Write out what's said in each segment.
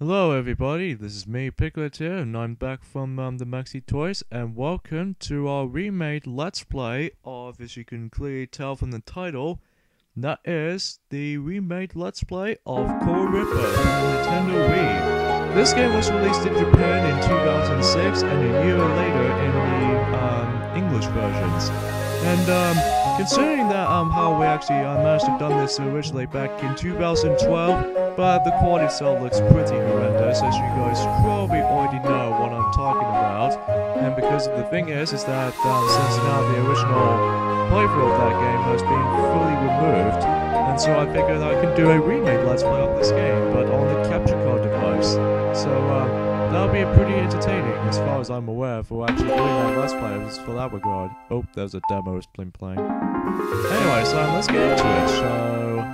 Hello everybody, this is me, Piglet here, and I'm back from the Maxi Toys, and welcome to our remade Let's Play of, as you can clearly tell from the title, that is the remade Let's Play of Kororinpa for the Nintendo Wii. This game was released in Japan in 2006 and a year later in the English versions. And considering that how we actually managed to done this originally back in 2012, but the quality itself looks pretty horrendous, as you guys probably already know what I'm talking about. And because the thing is that since now the original playthrough of that game has been fully removed, and so I figured I could do a remake Let's Play of this game, but on the capture card device. So that'll be pretty entertaining, as far as I'm aware, for actually doing that Let's Play for that regard. Oh, there's a demo playing. Anyway, so let's get into it. So,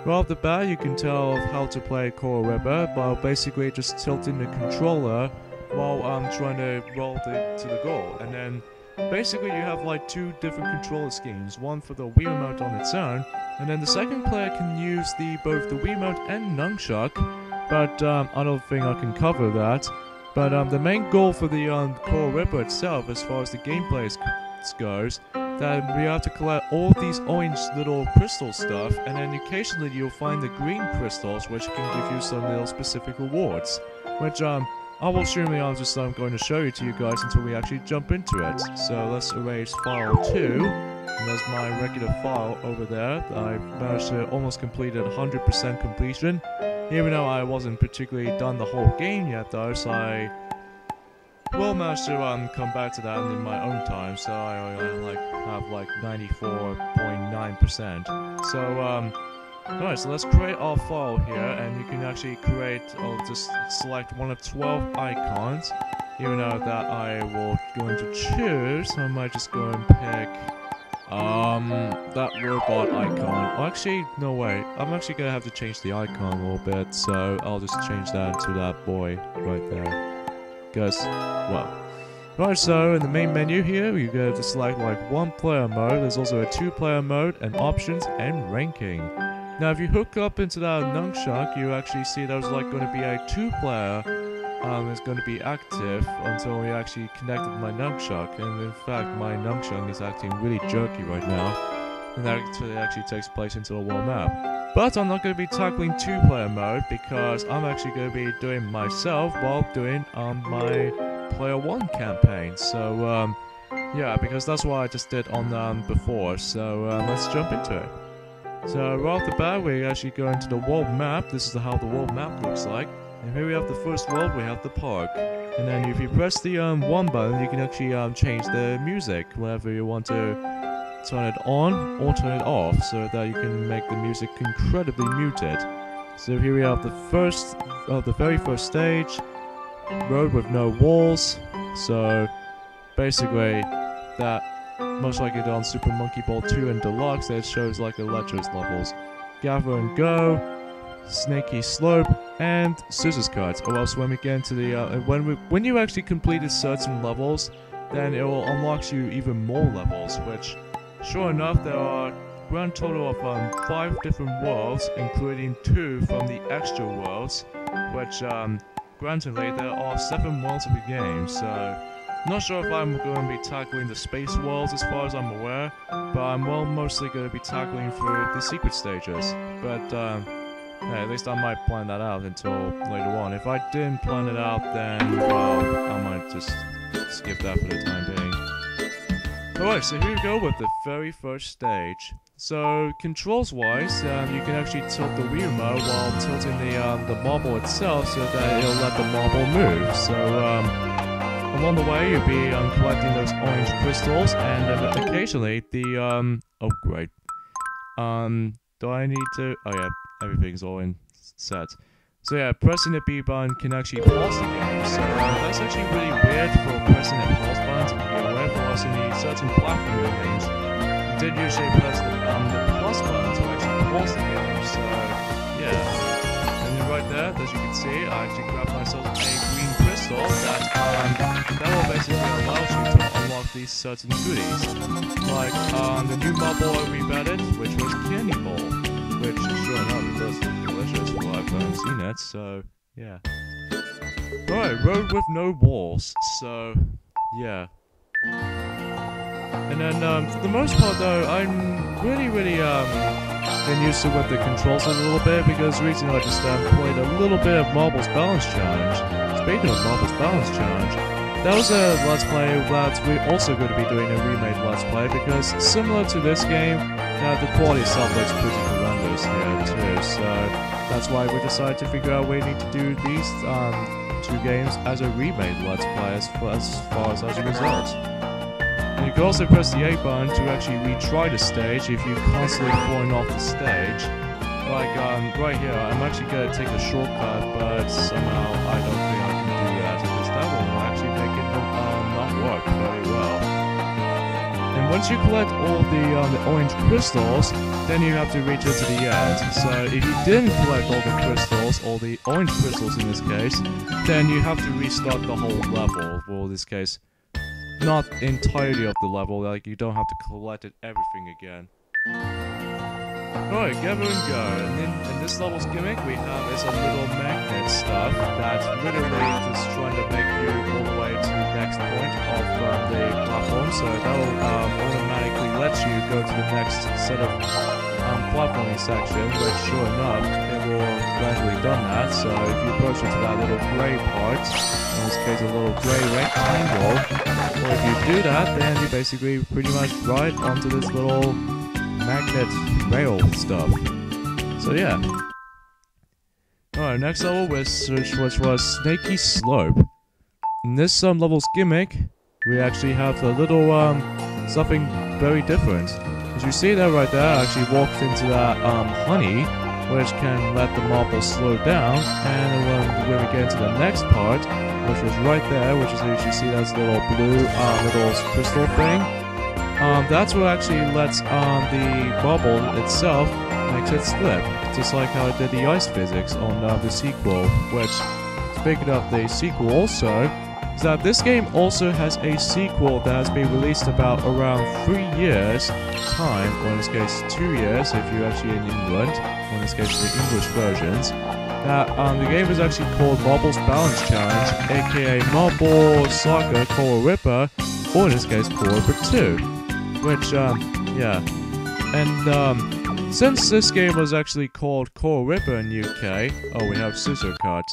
right off the bat, you can tell how to play Kororinpa by basically just tilting the controller while trying to roll to the goal. And then, basically, you have like two different controller schemes. One for the Wii Remote on its own, and then the second player can use both the Wii Remote and Nunchuck. But I don't think I can cover that. But the main goal for the Kororinpa itself, as far as the gameplay goes, that we have to collect all these orange little crystal stuff, and then occasionally you'll find the green crystals, which can give you some little specific rewards. Which I will surely I'm just going to show you to you guys until we actually jump into it. So let's erase file 2. And there's my regular file over there. I managed to almost complete it 100% completion. Even though I wasn't particularly done the whole game yet though, so I will manage to come back to that in my own time, so I have like 94.9%. So alright, so let's create our file here, and you can actually just select one of 12 icons. Even though that I will going to choose, I might just go and pick that robot icon. Oh, actually, no way. I'm actually gonna have to change the icon a little bit, so I'll just change that to that boy right there. Because, well. Right, so in the main menu here, you go to select like one player mode. There's also a 2-player mode, and options and ranking. Now, if you hook up into that Nunchuck, you actually see there's like going to be a 2-player is going to be active until we actually connect with my Nunchuck, and in fact my Nunchuck is acting really jerky right now, and that actually takes place into a world map. But I'm not going to be tackling 2-player mode, because I'm actually going to be doing myself while doing my player 1 campaign, so yeah, because that's what I just did on before, so let's jump into it. So right off the bat, we actually go into the world map. This is how the world map looks like. And here we have the first world, we have the park. And then if you press the 1 button, you can actually change the music whenever you want to turn it on or turn it off, so that you can make the music incredibly muted. So here we have the very first stage, road with no walls. So basically, that most likely on Super Monkey Ball 2 and Deluxe, it shows like the Ledger's levels. Gather and Go, Snaky Slope, and Scissors Cuts. Or else when we get into the when you actually completed certain levels, then it will unlock you even more levels. Which, sure enough, there are grand total of 5 different worlds, including 2 from the extra worlds. Which, grantingly, there are 7 worlds of the game. So, not sure if I'm going to be tackling the space worlds as far as I'm aware, but I'm mostly going to be tackling through the secret stages. But yeah, at least I might plan that out until later on. If I didn't plan it out, then, well, I might just skip that for the time being. Alright, so here we go with the very first stage. So, controls-wise, you can actually tilt the Wii Remote while tilting the marble itself so that it'll let the marble move. So, along the way, you'll be collecting those orange crystals, and then occasionally the, oh great. Do I need to, oh yeah, everything's all in set. So yeah, pressing the B button can actually pause the game, so that's actually really weird for pressing the pause button to be aware for us in the certain platform games. You did usually press the plus button to actually pause the game, so yeah. And then right there, as you can see, I actually grabbed myself a green crystal that will basically allow you to unlock these certain goodies. Like the new marble we've added, which was Candy Ball, which sure enough it does look delicious. Well, I've seen it, so Yeah. Alright, road with no walls. So, yeah. And then, for the most part though, I'm really, getting used to with the controls a little bit, because recently I just played a little bit of Marbles Balance Challenge. Speaking of Marbles Balance Challenge, that was a Let's Play that we're also going to be doing a remade Let's Play, because similar to this game, the quality itself looks pretty horrendous here too, so that's why we decided to figure out a way to need to do these two games as a remade Let's Play as far as a result. And you can also press the A button to actually retry the stage if you're constantly falling off the stage. Like, right here, I'm actually gonna take a shortcut, but somehow I don't think I can do that, because that will actually make it not work very well. And once you collect all the orange crystals, then you have to reach it to the end. So if you didn't collect all the crystals, all the orange crystals in this case, then you have to restart the whole level, well, in this case, not entirety of the level, like you don't have to collect everything again. Alright, gather and go. And in this level's gimmick we have is a little magnet stuff that's literally just trying to make you all the way to the next point of the platform, so that will automatically let you go to the next set of platforming section, which sure enough, it will gradually done that. So if you approach it to that little grey part, in this case a little grey rectangle, well, if you do that, then you basically pretty much ride onto this little magnet rail stuff. So yeah. Alright, next level which was Snaky Slope. In this level's gimmick, we actually have a little something very different. As you see that right there, I actually walked into that honey, which can let the marble slow down, and when we get into the next part, which was right there, which is as you see that's little blue little crystal thing, that's what actually lets the bubble itself makes it slip, just like how I did the ice physics on the sequel, which, speaking of the sequel also, is that this game also has a sequel that has been released about around 3 years time, or in this case 2 years if you're actually in England, or in this case the English versions. The game is actually called Marbles Balance Challenge, aka Marble Soccer Kororinpa, or in this case Kororinpa 2. Which, yeah. And, since this game was actually called Kororinpa in UK, oh, we have Scissor Cut,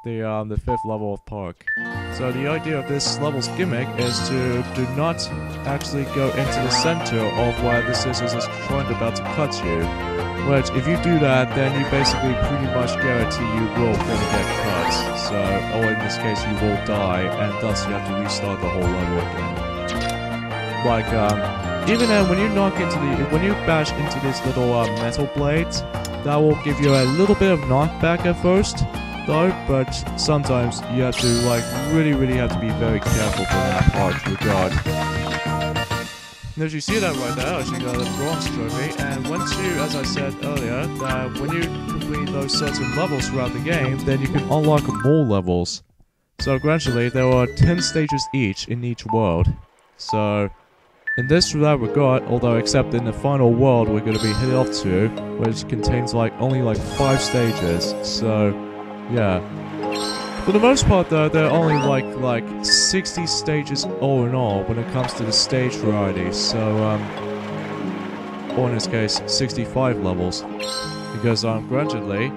the 5th level of Park. So the idea of this level's gimmick is to do not actually go into the center of where the scissors is about to cut you. Which, if you do that, then you basically pretty much guarantee you will gonna get cut. So, or in this case, you will die, and thus you have to restart the whole level again. Like, even when you when you bash into these little metal blades, that will give you a little bit of knockback at first, though, but sometimes you have to, like, really have to be very careful for that part regard. And as you see that right there, I actually got a bronze trophy, and once you, as I said earlier, that when you complete those certain levels throughout the game, then you can unlock more levels. So gradually, there are 10 stages each in each world. So, in this regard, although except in the final world we're going to be headed off to, which contains only 5 stages, so yeah. For the most part though, there are only like 60 stages all in all when it comes to the stage variety, so or in this case 65 levels, because gradually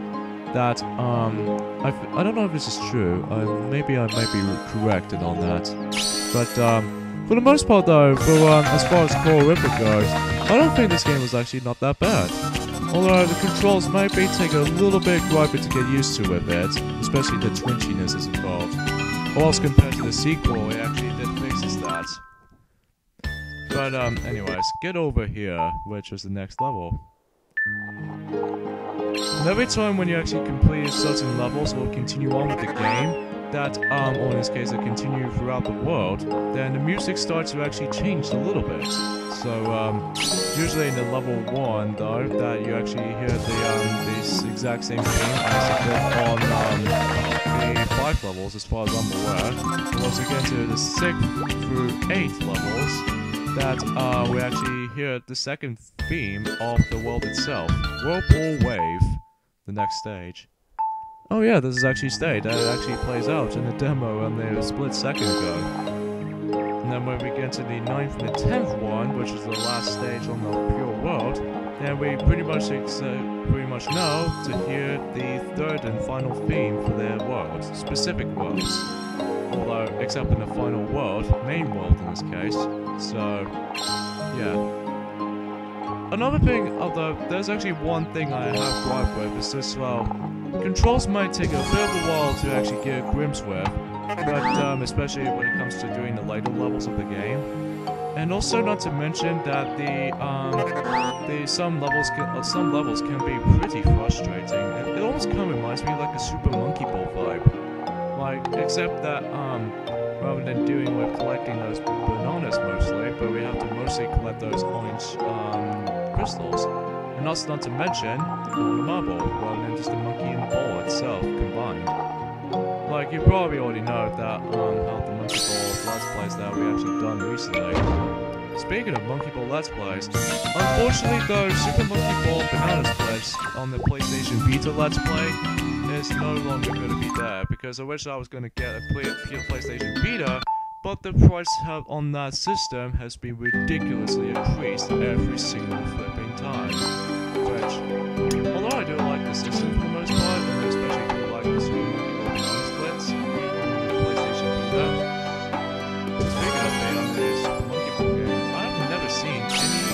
that I don't know if this is true, maybe I might be corrected on that, but for the most part though, as far as Kororinpa goes, I don't think this game was actually not that bad. Although the controls might be taking a little bit gripey to get used to with it, especially the twinchiness is involved. Whilst compared to the sequel, it actually did fixes that. But anyways, get over here, which is the next level. And every time when you actually complete certain levels or continue on with the game, that, or in this case, continue throughout the world, then the music starts to actually change a little bit. So, usually in the level 1, though, that you actually hear this exact same thing as it did on the 5 levels, as far as I'm aware. Once you get to the 6th through 8th levels, that we actually hear the second theme of the world itself, Whirlpool Wave, the next stage. Oh yeah, this is actually state. That actually plays out in the demo only a split second ago. And then when we get to the 9th and the 10th one, which is the last stage on the pure world, then we pretty much know to hear the 3rd and final theme for their worlds, specific worlds. Although, except in the final world, main world in this case. So, yeah. Another thing, although there's actually one thing I have gripe with, is this, well, controls might take a bit of a while to actually get a glimpse with, but especially when it comes to doing the later levels of the game. And also not to mention that some levels can be pretty frustrating. It almost kind of reminds me like a Super Monkey Ball vibe. Like, except that rather than doing with collecting those bananas mostly, but we have to mostly collect those orange crystals. And also not to mention the marble, rather than just the monkey and the ball itself combined. Like, you probably already know that how the Monkey Ball Let's Plays that we actually done recently. Speaking of Monkey Ball Let's Plays, unfortunately though, Super Monkey Ball Bananas Plays on the PlayStation Vita Let's Play is no longer going to be there, because I wish I was going to get a PlayStation Vita, but the price on that system has been ridiculously increased every single flipping time. Which, although I do like the system for the most part, and especially do like the Super Monkey Ball Bananas Splits on the PlayStation Vita. Speaking of being on the Super Monkey Ball game, I've never seen any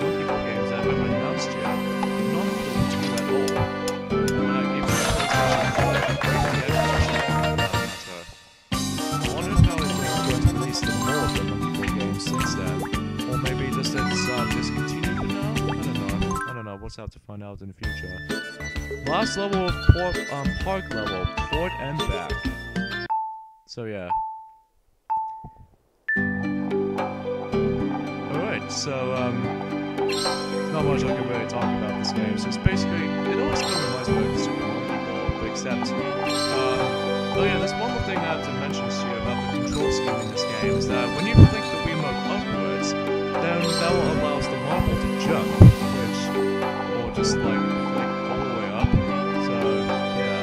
Monkey Ball games that have been announced yet. None of them do at all. I wonder how it's going to release the more of the Monkey Ball games since then. Or maybe just it's discontinued for now? I don't know. We'll have to find out in the future. Last level of park level, port and back. So yeah. Alright, so not much I can really talk about this game. So it's basically, it always kind of reminds me of the Super Monkey Ball, but except, oh yeah, there's one more thing I have to mention to you about the control scheme in this game, is that when you flick the Wiimote upwards, then that will allow the marble to jump, or just like flick all the way up. So yeah,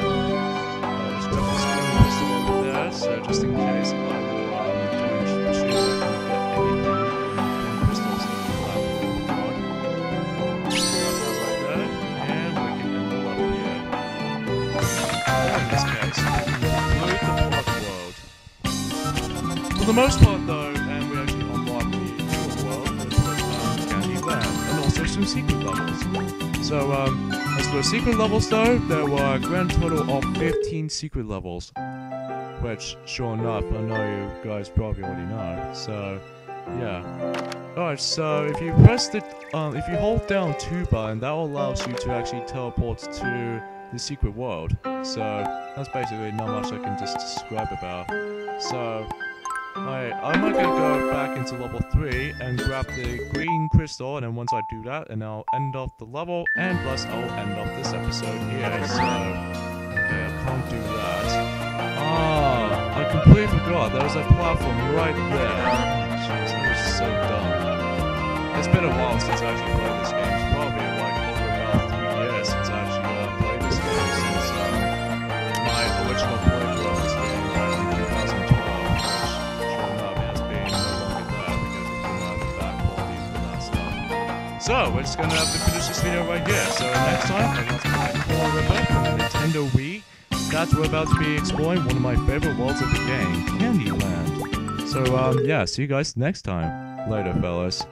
just grab the screen crystal over there, so just in case I will shoot if I can get any crystals in the left right there, and we can end the level here. Or in this case, load the park world. For the most part though, and we actually unlock the full world with Candy Land, and also some secret levels. So, as for secret levels though, there were a grand total of 15 secret levels. Which, sure enough, I know you guys probably already know, so, yeah. Alright, so if you press the, if you hold down 2 button, that allows you to actually teleport to the secret world. So, that's basically not much I can just describe about. So, I'm not gonna go back into level 3 and grab the green crystal, and then once I do that, and I'll end off the level, and plus I'll end off this episode here, so okay, I can't do that. Ah, I completely forgot, there was a platform right there. Jeez, that was so dumb. It's been a while since I actually played this game. It's probably like over about 3 years since I actually played this game, since my original playthrough of this game back in 2012, which sure enough has been no longer there because we couldn't have the back quality for that stuff. So, we're just gonna have to finish this video right here. So next time, I'm going to play Kororinpa from the Nintendo Wii. That's we're about to be exploring one of my favorite worlds of the game, Candy Land. So, yeah, see you guys next time. Later, fellas.